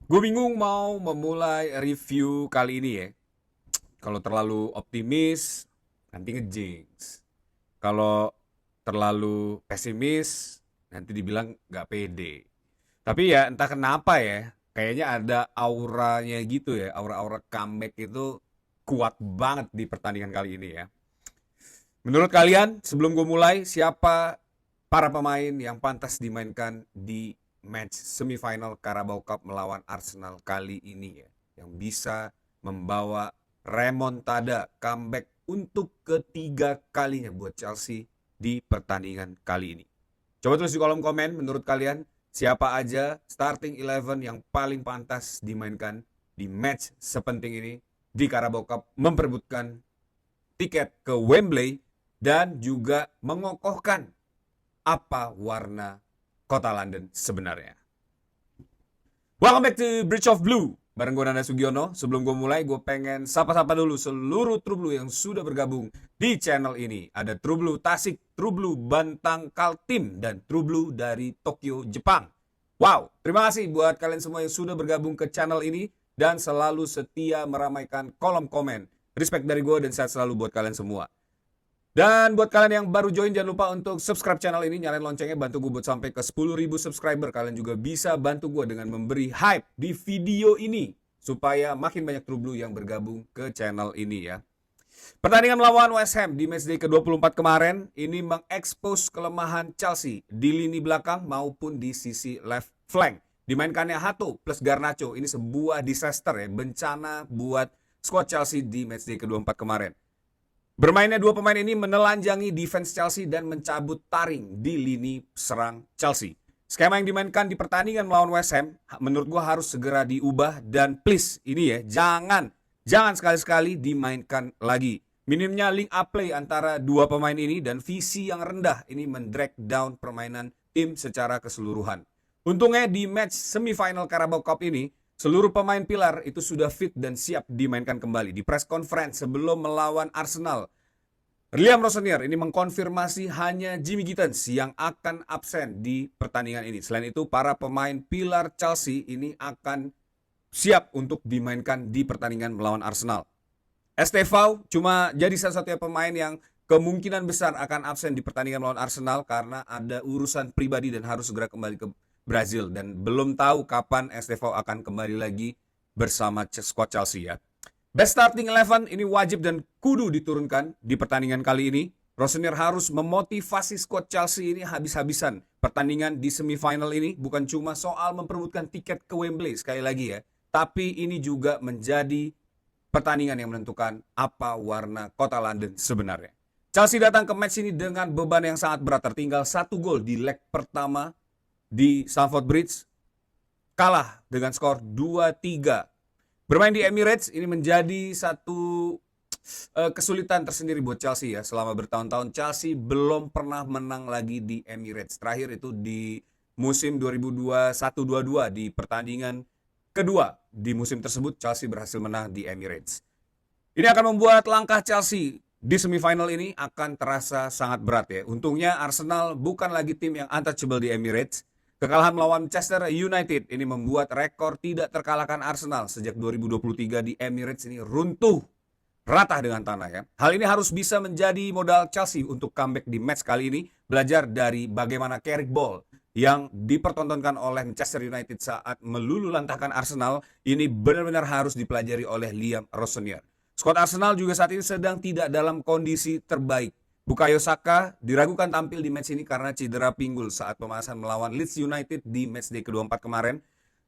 Gue bingung mau memulai review kali ini ya. Kalau terlalu optimis, nanti ngejinx. Kalau terlalu pesimis, nanti dibilang nggak pede. Tapi ya entah kenapa ya, kayaknya ada auranya gitu ya. Aura-aura comeback itu kuat banget di pertandingan kali ini ya. Menurut kalian, sebelum gue mulai, siapa para pemain yang pantas dimainkan di match semifinal Carabao Cup melawan Arsenal kali ini ya, yang bisa membawa remontada comeback untuk ketiga kalinya buat Chelsea di pertandingan kali ini. Coba tulis di kolom komen menurut kalian siapa aja starting 11 yang paling pantas dimainkan di match sepenting ini di Carabao Cup memperebutkan tiket ke Wembley dan juga mengokohkan apa warna kota London sebenarnya. Welcome back to Bridge of Blue. Bareng gue Nanda Sugiono. Sebelum gue mulai, gue pengen sapa-sapa dulu seluruh True Blue yang sudah bergabung di channel ini. Ada True Blue Tasik, True Blue Bantang Kaltim, dan True Blue dari Tokyo, Jepang. Wow, terima kasih buat kalian semua yang sudah bergabung ke channel ini dan selalu setia meramaikan kolom komen. Respect dari gue dan sehat selalu buat kalian semua. Dan buat kalian yang baru join, jangan lupa untuk subscribe channel ini, nyalain loncengnya, bantu gue buat sampai ke 10.000 subscriber. Kalian juga bisa bantu gue dengan memberi hype di video ini, supaya makin banyak True Blue yang bergabung ke channel ini ya. Pertandingan melawan West Ham di matchday ke-24 kemarin, ini mengekspos kelemahan Chelsea di lini belakang maupun di sisi left flank. Dimainkannya Hato plus Garnacho, ini sebuah disaster ya, bencana buat squad Chelsea di matchday ke-24 kemarin. Bermainnya dua pemain ini menelanjangi defense Chelsea dan mencabut taring di lini serang Chelsea. Skema yang dimainkan di pertandingan melawan West Ham menurut gue harus segera diubah dan please ini ya jangan sekali-sekali dimainkan lagi. Minimnya link up play antara dua pemain ini dan visi yang rendah ini mendrag down permainan tim secara keseluruhan. Untungnya di match semifinal Carabao Cup ini seluruh pemain pilar itu sudah fit dan siap dimainkan kembali. Di press conference sebelum melawan Arsenal, Liam Rosenior ini mengkonfirmasi hanya Jimmy Gittens yang akan absen di pertandingan ini. Selain itu, para pemain pilar Chelsea ini akan siap untuk dimainkan di pertandingan melawan Arsenal. Estevao cuma jadi satu-satunya pemain yang kemungkinan besar akan absen di pertandingan melawan Arsenal karena ada urusan pribadi dan harus segera kembali ke Brazil. Dan belum tahu kapan Estevao akan kembali lagi bersama squad Chelsea ya. Best starting 11 ini wajib dan kudu diturunkan di pertandingan kali ini. Rosenior harus memotivasi squad Chelsea ini habis-habisan. Pertandingan di semifinal ini bukan cuma soal memperebutkan tiket ke Wembley sekali lagi ya. Tapi ini juga menjadi pertandingan yang menentukan apa warna kota London sebenarnya. Chelsea datang ke match ini dengan beban yang sangat berat. Tertinggal 1 gol di leg pertama di Stamford Bridge. Kalah dengan skor 2-3. Bermain di Emirates ini menjadi satu kesulitan tersendiri buat Chelsea ya. Selama bertahun-tahun Chelsea belum pernah menang lagi di Emirates. Terakhir itu di musim 2021-22 di pertandingan kedua di musim tersebut Chelsea berhasil menang di Emirates. Ini akan membuat langkah Chelsea di semifinal ini akan terasa sangat berat ya. Untungnya Arsenal bukan lagi tim yang untouchable di Emirates. Kekalahan melawan Manchester United ini membuat rekor tidak terkalahkan Arsenal sejak 2023 di Emirates ini runtuh rata dengan tanah ya. Hal ini harus bisa menjadi modal Chelsea untuk comeback di match kali ini. Belajar dari bagaimana Carrick Ball yang dipertontonkan oleh Manchester United saat melululantahkan Arsenal ini benar-benar harus dipelajari oleh Liam Rosenior. Squad Arsenal juga saat ini sedang tidak dalam kondisi terbaik. Bukayo Saka diragukan tampil di match ini karena cedera pinggul saat pemanasan melawan Leeds United di matchday ke-24 kemarin.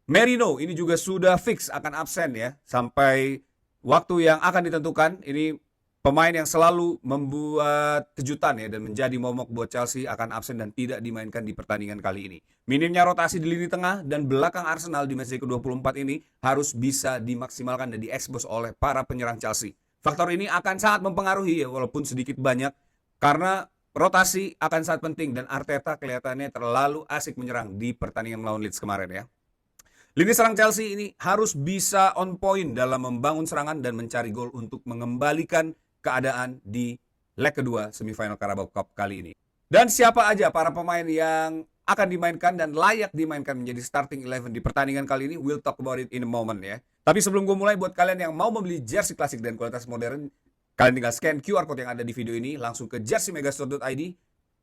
Merino ini juga sudah fix akan absen ya sampai waktu yang akan ditentukan. Ini pemain yang selalu membuat kejutan ya dan menjadi momok buat Chelsea akan absen dan tidak dimainkan di pertandingan kali ini. Minimnya rotasi di lini tengah dan belakang Arsenal di matchday ke-24 ini harus bisa dimaksimalkan dan diekspos oleh para penyerang Chelsea. Faktor ini akan sangat mempengaruhi ya walaupun sedikit banyak. Karena rotasi akan sangat penting dan Arteta kelihatannya terlalu asik menyerang di pertandingan melawan Leeds kemarin ya. Lini serang Chelsea ini harus bisa on point dalam membangun serangan dan mencari gol untuk mengembalikan keadaan di leg kedua semifinal Carabao Cup kali ini. Dan siapa aja para pemain yang akan dimainkan dan layak dimainkan menjadi starting 11 di pertandingan kali ini? We'll talk about it in a moment ya. Tapi sebelum gue mulai, buat kalian yang mau membeli jersey klasik dan kualitas modern, kalian tinggal scan QR code yang ada di video ini, langsung ke jerseymegastore.id,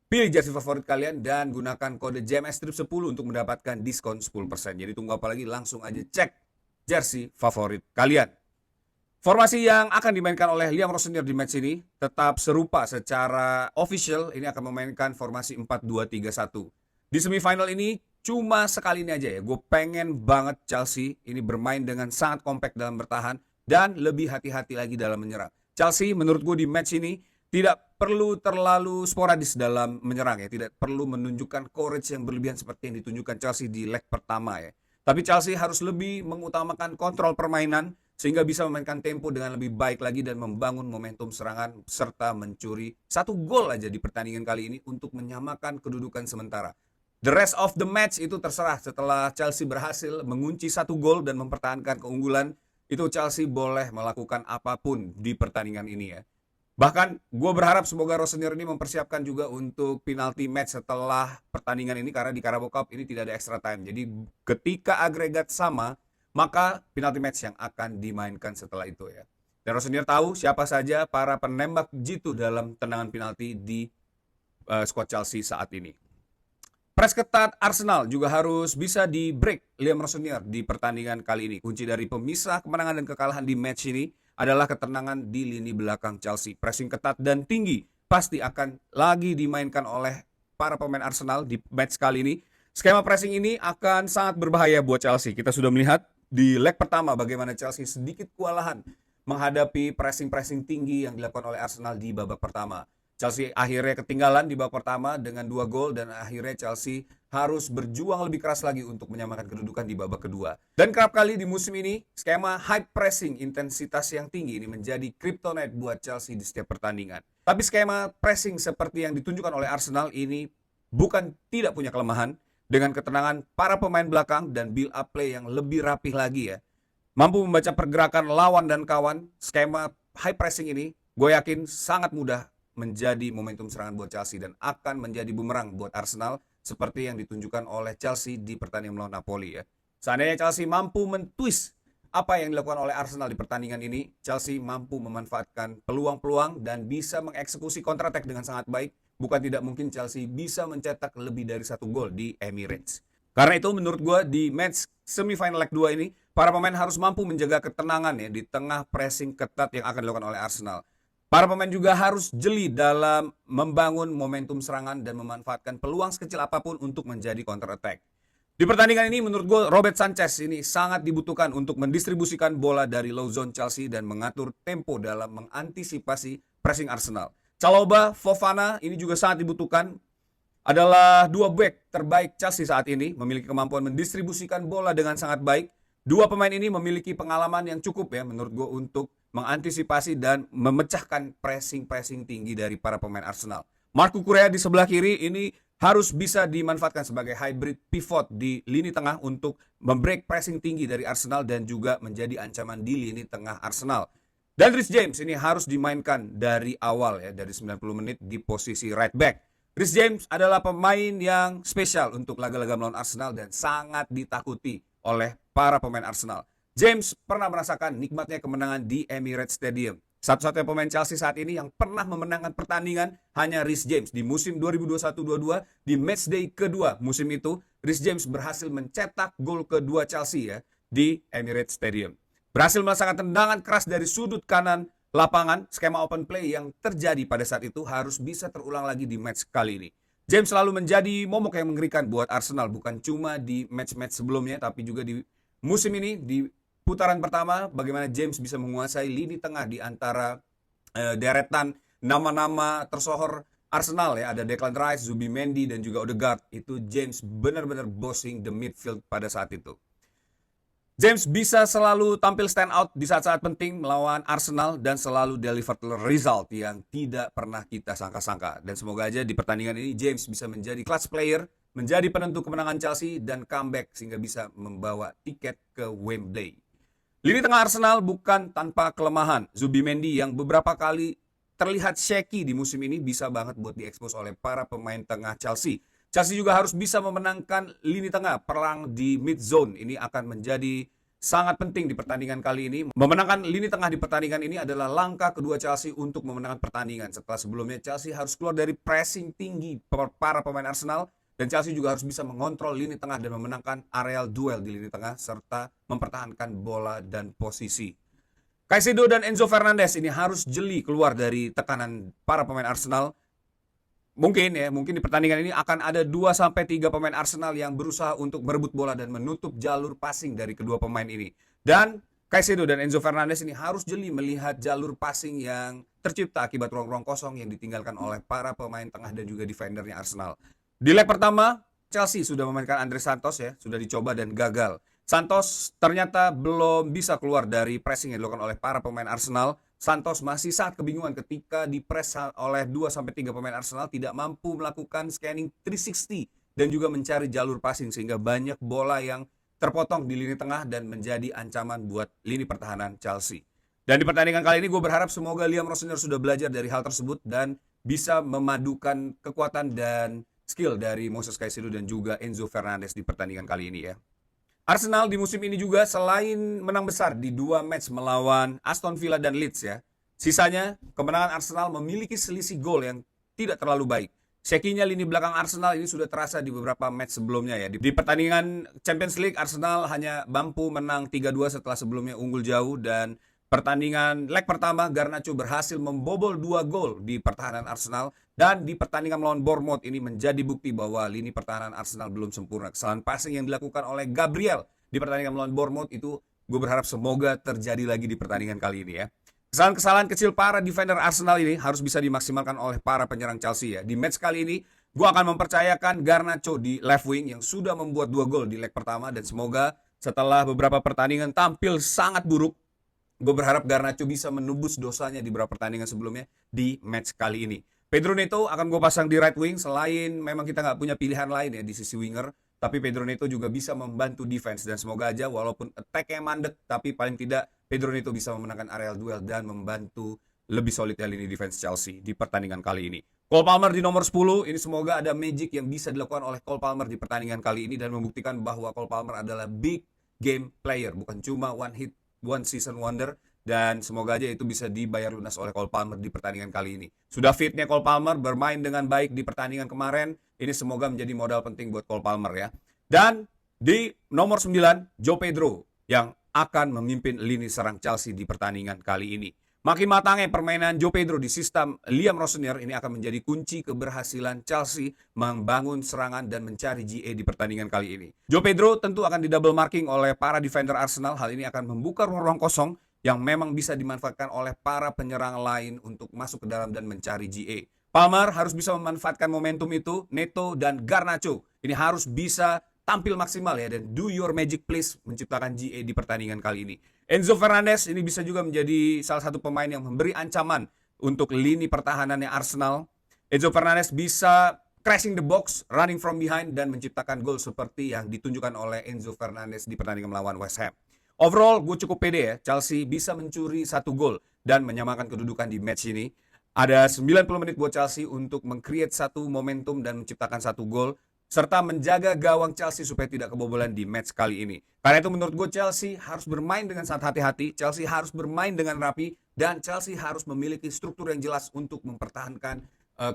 pilih jersey favorit kalian dan gunakan kode JMSTRIP10 untuk mendapatkan diskon 10%. Jadi tunggu apa lagi, langsung aja cek jersey favorit kalian. Formasi yang akan dimainkan oleh Liam Rossonier di match ini tetap serupa secara official. Ini akan memainkan formasi 4-2-3-1. Di semifinal ini cuma sekali ini aja ya. Gue pengen banget Chelsea ini bermain dengan sangat kompak dalam bertahan dan lebih hati-hati lagi dalam menyerang. Chelsea menurut gue di match ini tidak perlu terlalu sporadis dalam menyerang ya. Tidak perlu menunjukkan courage yang berlebihan seperti yang ditunjukkan Chelsea di leg pertama ya. Tapi Chelsea harus lebih mengutamakan kontrol permainan sehingga bisa memainkan tempo dengan lebih baik lagi dan membangun momentum serangan serta mencuri 1 gol aja di pertandingan kali ini untuk menyamakan kedudukan sementara. The rest of the match itu terserah. Setelah Chelsea berhasil mengunci 1 gol dan mempertahankan keunggulan, itu Chelsea boleh melakukan apapun di pertandingan ini ya. Bahkan gue berharap semoga Rossonier ini mempersiapkan juga untuk penalti match setelah pertandingan ini, karena di Carabao Cup ini tidak ada extra time. Jadi ketika agregat sama, maka penalti match yang akan dimainkan setelah itu ya. Dan Rossonier tahu siapa saja para penembak jitu dalam tendangan penalti di skuad Chelsea saat ini. Press ketat Arsenal juga harus bisa di break Liam Rossonier di pertandingan kali ini. Kunci dari pemisah kemenangan dan kekalahan di match ini adalah ketenangan di lini belakang Chelsea. Pressing ketat dan tinggi pasti akan lagi dimainkan oleh para pemain Arsenal di match kali ini. Skema pressing ini akan sangat berbahaya buat Chelsea. Kita sudah melihat di leg pertama bagaimana Chelsea sedikit kewalahan menghadapi pressing-pressing tinggi yang dilakukan oleh Arsenal di babak pertama. Chelsea akhirnya ketinggalan di babak pertama dengan 2 gol dan akhirnya Chelsea harus berjuang lebih keras lagi untuk menyamakan kedudukan di babak kedua. Dan kerap kali di musim ini, skema high pressing intensitas yang tinggi ini menjadi kryptonite buat Chelsea di setiap pertandingan. Tapi skema pressing seperti yang ditunjukkan oleh Arsenal ini bukan tidak punya kelemahan. Dengan ketenangan para pemain belakang dan build up play yang lebih rapih lagi ya. Mampu membaca pergerakan lawan dan kawan, skema high pressing ini gue yakin sangat mudah menjadi momentum serangan buat Chelsea dan akan menjadi bumerang buat Arsenal seperti yang ditunjukkan oleh Chelsea di pertandingan melawan Napoli ya. Seandainya Chelsea mampu mentwist apa yang dilakukan oleh Arsenal di pertandingan ini, Chelsea mampu memanfaatkan peluang-peluang dan bisa mengeksekusi counter attack dengan sangat baik. Bukan tidak mungkin Chelsea bisa mencetak lebih dari 1 gol di Emirates. Karena itu menurut gue di match semifinal leg 2 ini, para pemain harus mampu menjaga ketenangan ya di tengah pressing ketat yang akan dilakukan oleh Arsenal. Para pemain juga harus jeli dalam membangun momentum serangan dan memanfaatkan peluang sekecil apapun untuk menjadi counter attack. Di pertandingan ini menurut gue Robert Sanchez ini sangat dibutuhkan untuk mendistribusikan bola dari low zone Chelsea dan mengatur tempo dalam mengantisipasi pressing Arsenal. Chalobah, Fofana ini juga sangat dibutuhkan. Adalah 2 back terbaik Chelsea saat ini, memiliki kemampuan mendistribusikan bola dengan sangat baik. 2 pemain ini memiliki pengalaman yang cukup ya menurut gue untuk mengantisipasi dan memecahkan pressing tinggi dari para pemain Arsenal. Marco Correa di sebelah kiri ini harus bisa dimanfaatkan sebagai hybrid pivot di lini tengah untuk membreak pressing tinggi dari Arsenal dan juga menjadi ancaman di lini tengah Arsenal. Dan Reece James ini harus dimainkan dari awal ya, dari 90 menit di posisi right back. Reece James adalah pemain yang spesial untuk laga-laga melawan Arsenal dan sangat ditakuti oleh para pemain Arsenal. James pernah merasakan nikmatnya kemenangan di Emirates Stadium. Satu-satunya pemain Chelsea saat ini yang pernah memenangkan pertandingan hanya Reece James. Di musim 2021-22, di matchday kedua musim itu, Reece James berhasil mencetak gol kedua Chelsea ya di Emirates Stadium. Berhasil melaksanakan tendangan keras dari sudut kanan lapangan. Skema open play yang terjadi pada saat itu harus bisa terulang lagi di match kali ini. James selalu menjadi momok yang mengerikan buat Arsenal. Bukan cuma di match-match sebelumnya, tapi juga di musim ini, di putaran pertama, bagaimana James bisa menguasai lini tengah di antara deretan nama-nama tersohor Arsenal ya. Ada Declan Rice, Zubimendi, dan juga Odegaard. Itu James benar-benar bossing the midfield pada saat itu. James bisa selalu tampil stand out di saat-saat penting melawan Arsenal dan selalu deliver result yang tidak pernah kita sangka-sangka. Dan semoga aja di pertandingan ini James bisa menjadi clutch player, menjadi penentu kemenangan Chelsea dan comeback sehingga bisa membawa tiket ke Wembley. Lini tengah Arsenal bukan tanpa kelemahan. Zubimendi yang beberapa kali terlihat shaky di musim ini bisa banget buat diekspos oleh para pemain tengah Chelsea. Chelsea juga harus bisa memenangkan lini tengah. Perang di mid zone ini akan menjadi sangat penting di pertandingan kali ini. Memenangkan lini tengah di pertandingan ini adalah langkah kedua Chelsea untuk memenangkan pertandingan. Setelah sebelumnya Chelsea harus keluar dari pressing tinggi para pemain Arsenal, dan Chelsea juga harus bisa mengontrol lini tengah dan memenangkan areal duel di lini tengah serta mempertahankan bola dan posisi. Caicedo dan Enzo Fernandez ini harus jeli keluar dari tekanan para pemain Arsenal. Mungkin di pertandingan ini akan ada 2-3 pemain Arsenal yang berusaha untuk merebut bola dan menutup jalur passing dari kedua pemain ini. Dan Caicedo dan Enzo Fernandez ini harus jeli melihat jalur passing yang tercipta akibat ruang-ruang kosong yang ditinggalkan oleh para pemain tengah dan juga defendernya Arsenal. Di leg pertama, Chelsea sudah memainkan Andre Santos sudah dicoba dan gagal. Santos ternyata belum bisa keluar dari pressing yang dilakukan oleh para pemain Arsenal. Santos masih sangat kebingungan ketika dipres oleh 2-3 pemain Arsenal, tidak mampu melakukan scanning 360 dan juga mencari jalur passing sehingga banyak bola yang terpotong di lini tengah dan menjadi ancaman buat lini pertahanan Chelsea. Dan di pertandingan kali ini gue berharap semoga Liam Rossinier sudah belajar dari hal tersebut dan bisa memadukan kekuatan dan skill dari Moises Caicedo dan juga Enzo Fernandez di pertandingan kali ini ya. Arsenal di musim ini juga selain menang besar di 2 match melawan Aston Villa dan Leeds sisanya kemenangan Arsenal memiliki selisih gol yang tidak terlalu baik. Shaky-nya lini belakang Arsenal ini sudah terasa di beberapa match sebelumnya ya. Di pertandingan Champions League Arsenal hanya mampu menang 3-2 setelah sebelumnya unggul jauh, dan pertandingan leg pertama Garnacho berhasil membobol 2 gol di pertahanan Arsenal, dan di pertandingan melawan Bournemouth ini menjadi bukti bahwa lini pertahanan Arsenal belum sempurna. Kesalahan passing yang dilakukan oleh Gabriel di pertandingan melawan Bournemouth itu gue berharap semoga terjadi lagi di pertandingan kali ini ya. Kesalahan-kesalahan kecil para defender Arsenal ini harus bisa dimaksimalkan oleh para penyerang Chelsea ya. Di match kali ini gue akan mempercayakan Garnacho di left wing yang sudah membuat 2 gol di leg pertama, dan semoga setelah beberapa pertandingan tampil sangat buruk, gue berharap Garnacho bisa menebus dosanya di beberapa pertandingan sebelumnya di match kali ini. Pedro Neto akan gue pasang di right wing. Selain memang kita nggak punya pilihan lain ya di sisi winger, tapi Pedro Neto juga bisa membantu defense, dan semoga aja walaupun attack-nya mandek, tapi paling tidak Pedro Neto bisa memenangkan areal duel dan membantu lebih solidnya lini defense Chelsea di pertandingan kali ini. Cole Palmer di nomor 10, ini semoga ada magic yang bisa dilakukan oleh Cole Palmer di pertandingan kali ini dan membuktikan bahwa Cole Palmer adalah big game player, bukan cuma one season wonder. Dan semoga aja itu bisa dibayar lunas oleh Cole Palmer di pertandingan kali ini. Sudah fitnya Cole Palmer, bermain dengan baik di pertandingan kemarin. Ini semoga menjadi modal penting buat Cole Palmer ya. Dan di nomor 9, Joe Pedro yang akan memimpin lini serang Chelsea di pertandingan kali ini. Makin matangnya permainan Joe Pedro di sistem Liam Rossinier ini akan menjadi kunci keberhasilan Chelsea membangun serangan dan mencari GA di pertandingan kali ini. Joe Pedro tentu akan di double marking oleh para defender Arsenal. Hal ini akan membuka ruang-ruang kosong yang memang bisa dimanfaatkan oleh para penyerang lain untuk masuk ke dalam dan mencari GA. Palmer harus bisa memanfaatkan momentum itu. Neto dan Garnacho ini harus bisa tampil maksimal ya, dan do your magic please menciptakan GA di pertandingan kali ini. Enzo Fernandez ini bisa juga menjadi salah satu pemain yang memberi ancaman untuk lini pertahanannya Arsenal. Enzo Fernandez bisa crashing the box, running from behind, dan menciptakan gol seperti yang ditunjukkan oleh Enzo Fernandez di pertandingan melawan West Ham. Overall, gue cukup pede ya. Chelsea bisa mencuri 1 gol dan menyamakan kedudukan di match ini. Ada 90 menit buat Chelsea untuk meng-create satu momentum dan menciptakan 1 gol, serta menjaga gawang Chelsea supaya tidak kebobolan di match kali ini. Karena itu menurut gue Chelsea harus bermain dengan sangat hati-hati, Chelsea harus bermain dengan rapi, dan Chelsea harus memiliki struktur yang jelas untuk mempertahankan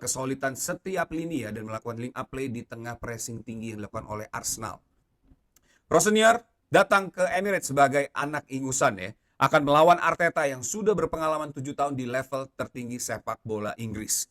kesolidan setiap lini ya, dan melakukan link up play di tengah pressing tinggi yang dilakukan oleh Arsenal. Rossinier datang ke Emirates sebagai anak ingusan ya, akan melawan Arteta yang sudah berpengalaman 7 tahun di level tertinggi sepak bola Inggris.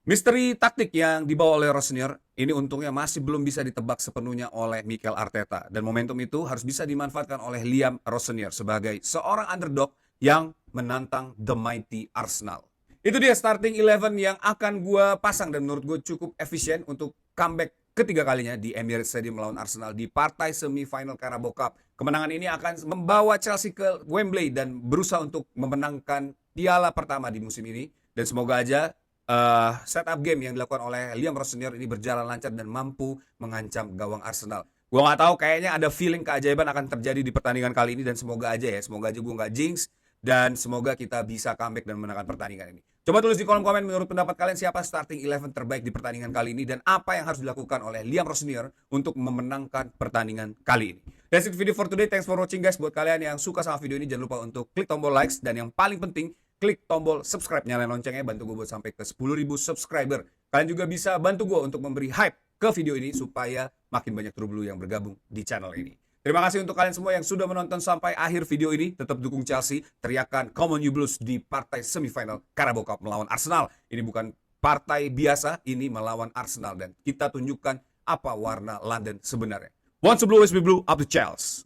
Misteri taktik yang dibawa oleh Rossinier ini untungnya masih belum bisa ditebak sepenuhnya oleh Mikel Arteta, dan momentum itu harus bisa dimanfaatkan oleh Liam Rossinier sebagai seorang underdog yang menantang the mighty Arsenal. Itu dia starting 11 yang akan gue pasang dan menurut gue cukup efisien untuk comeback ketiga kalinya di Emirates Stadium melawan Arsenal di partai semifinal Carabao Cup. Kemenangan ini akan membawa Chelsea ke Wembley dan berusaha untuk memenangkan piala pertama di musim ini. Dan semoga aja setup game yang dilakukan oleh Liam Rossinier ini berjalan lancar dan mampu mengancam gawang Arsenal. Gue gak tahu, kayaknya ada feeling keajaiban akan terjadi di pertandingan kali ini, dan semoga aja gue gak jinx. dan semoga kita bisa comeback dan menangkan pertandingan ini. Coba tulis di kolom komen menurut pendapat kalian siapa starting 11 terbaik di pertandingan kali ini dan apa yang harus dilakukan oleh Liam Rosenior untuk memenangkan pertandingan kali ini. That's it video for today. Thanks for watching guys. Buat kalian yang suka sama video ini jangan lupa untuk klik tombol likes dan yang paling penting klik tombol subscribe, nyalain loncengnya, bantu gue buat sampai ke 10.000 subscriber. Kalian juga bisa bantu gue untuk memberi hype ke video ini supaya makin banyak True Blue yang bergabung di channel ini. Terima kasih untuk kalian semua yang sudah menonton sampai akhir video ini. Tetap dukung Chelsea, teriakan Come on you Blues di partai semifinal Carabao Cup melawan Arsenal. Ini bukan partai biasa, ini melawan Arsenal dan kita tunjukkan apa warna London sebenarnya. Want to blue, always be blue, up to Chelsea.